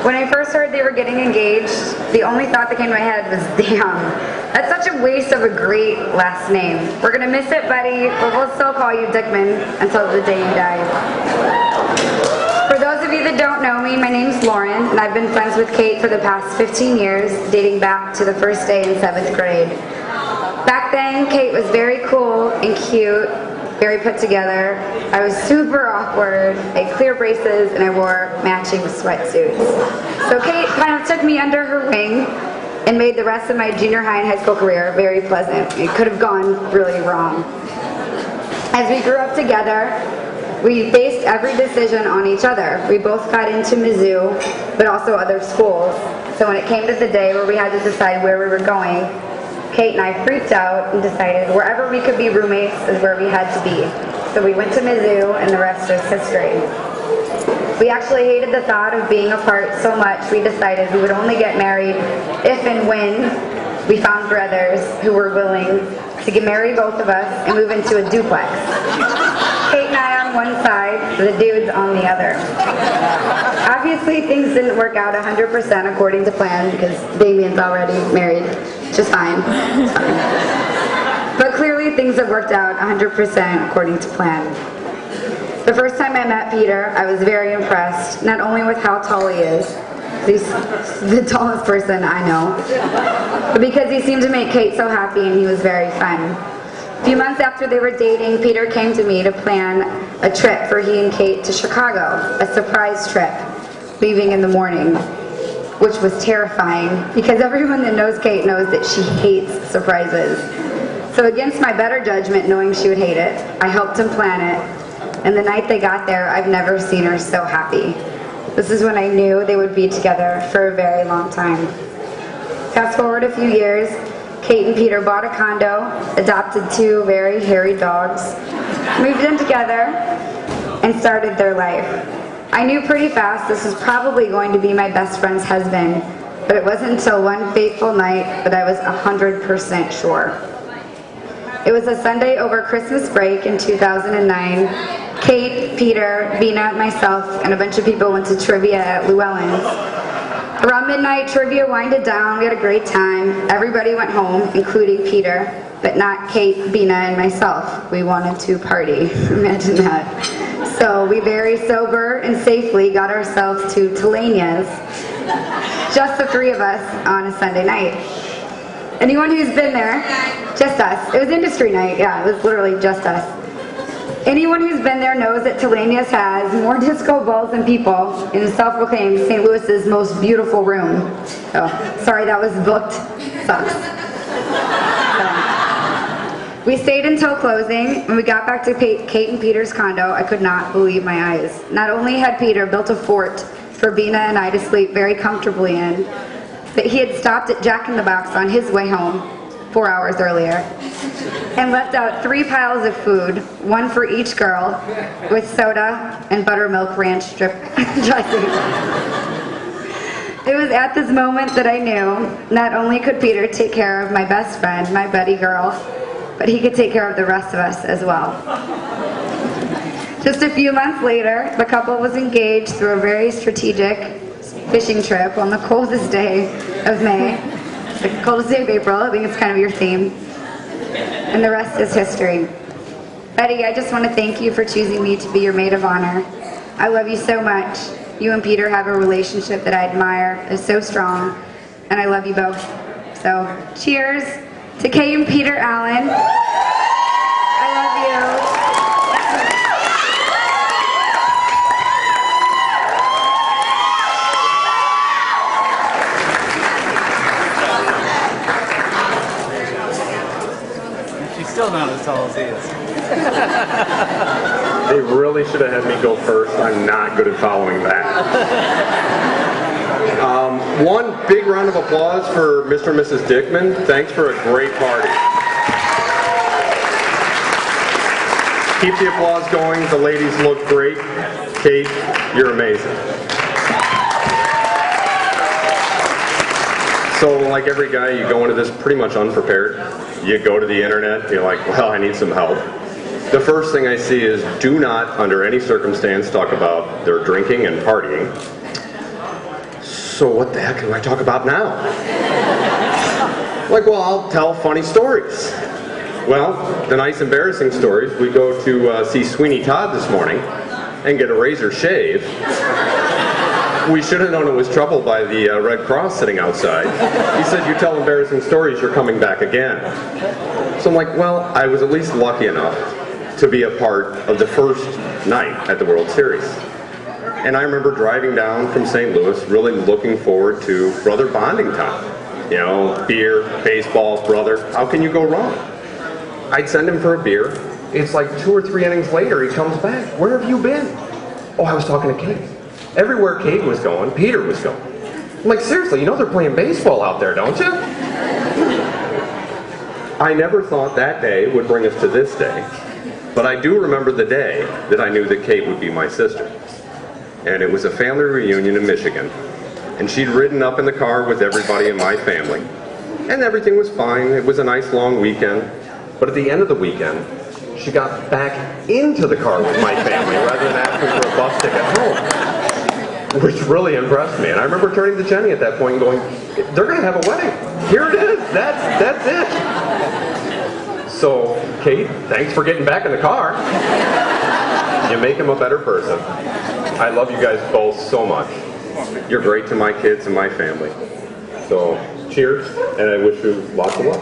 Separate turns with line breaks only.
When I first heard they were getting engaged, the only thought that came to my head was, damn, that's such a waste of a great last name. We're gonna miss it, buddy, but we'll still call you Dickman until the day you die. For those of you that don't know me, my name's Lauren, and I've been friends with Kate for the past 15 years, dating back to the first day in 7th grade. Back then, Kate was very cool and cute, very put together. I was super awkward, I had clear braces, and I wore matching sweatsuits. So Kate kind of took me under her wing and made the rest of my junior high and high school career very pleasant. It could have gone really wrong. As we grew up together, we based every decision on each other. We both got into Mizzou, but also other schools. So when it came to the day where we had to decide where we were going, Kate and I freaked out and decided wherever we could be roommates is where we had to be. So we went to Mizzou, and the rest is history. We actually hated the thought of being apart so much, we decided we would only get married if and when we found brothers who were willing to marry both of us and move into a duplex. Kate and I on one side, the dudes on the other. Obviously, things didn't work out 100% according to plan because Damien's already married, just fine. But clearly, things have worked out 100% according to plan. The first time I met Peter, I was very impressed, not only with how tall he is, he's the tallest person I know, but because he seemed to make Kate so happy and he was very fun. A few months after they were dating, Peter came to me to plan a trip for he and Kate to Chicago, a surprise trip, leaving in the morning, which was terrifying because everyone that knows Kate knows that she hates surprises. So against my better judgment, knowing she would hate it, I helped him plan it, and the night they got there, I've never seen her so happy. This is when I knew they would be together for a very long time. Fast forward a few years, Kate and Peter bought a condo, adopted 2 very hairy dogs, moved in together, and started their life. I knew pretty fast this was probably going to be my best friend's husband, but it wasn't until one fateful night that I was 100% sure. It was a Sunday over Christmas break in 2009. Kate, Peter, Bina, myself, and a bunch of people went to trivia at Llewellyn's. Around midnight, trivia winded down. We had a great time. Everybody went home, including Peter, but not Kate, Bina, and myself. We wanted to party. Imagine that. So we very sober and safely got ourselves to Telania's, just the 3 of us on a Sunday night. Anyone who's been there, just us. It was industry night, yeah, it was literally just us. Anyone who's been there knows that Telania's has more disco balls than people in the self-proclaimed St. Louis's most beautiful room. Oh, sorry, that was booked. Sucks. We stayed until closing. When we got back to Kate and Peter's condo, I could not believe my eyes. Not only had Peter built a fort for Bina and I to sleep very comfortably in, but he had stopped at Jack in the Box on his way home 4 hours earlier and left out 3 piles of food, 1 for each girl, with soda and buttermilk ranch strip dressing. It was at this moment that I knew not only could Peter take care of my best friend, my buddy girl, but he could take care of the rest of us as well. Just a few months later, the couple was engaged through a very strategic fishing trip on the coldest day of May, the coldest day of April. I think it's kind of your theme. And the rest is history. Betty, I just want to thank you for choosing me to be your maid of honor. I love you so much. You and Peter have a relationship that I admire. It's so strong, and I love you both. So, cheers to Kate and Peter Allen. I love you.
Still not as tall as he is.
They really should have had me go first. I'm not good at following that. One big round of applause for Mr. and Mrs. Dickman. Thanks for a great party. Keep the applause going. The ladies look great. Kate, you're amazing. So like every guy, you go into this pretty much unprepared. You go to the internet, you're like, well, I need some help. The first thing I see is do not, under any circumstance, talk about their drinking and partying. so what the heck can I talk about now? Like, well, I'll tell funny stories. Well, the nice embarrassing stories, we go to see Sweeney Todd this morning and get a razor shave. We should have known it was trouble by the Red Cross sitting outside. He said, you tell embarrassing stories, you're coming back again. So I'm like, well, I was at least lucky enough to be a part of the first night at the World Series. And I remember driving down from St. Louis, really looking forward to brother bonding time. You know, beer, baseball, brother, how can you go wrong? I'd send him for a beer. It's like 2 or 3 innings later, he comes back. Where have you been? Oh, I was talking to Kate. Everywhere Kate was going, Peter was going. I'm like, seriously, you know they're playing baseball out there, don't you? I never thought that day would bring us to this day, but I do remember the day that I knew that Kate would be my sister. And it was a family reunion in Michigan, and she'd ridden up in the car with everybody in my family, and everything was fine. It was a nice long weekend, but at the end of the weekend, she got back into the car with my family rather than asking for a bus ticket home, which really impressed me. And I remember turning to Jenny at that point and going, they're going to have a wedding. Here it is. That's it. So, Kate, thanks for getting back in the car. You make him a better person. I love you guys both so much. You're great to my kids and my family. So, cheers, and I wish you lots of luck.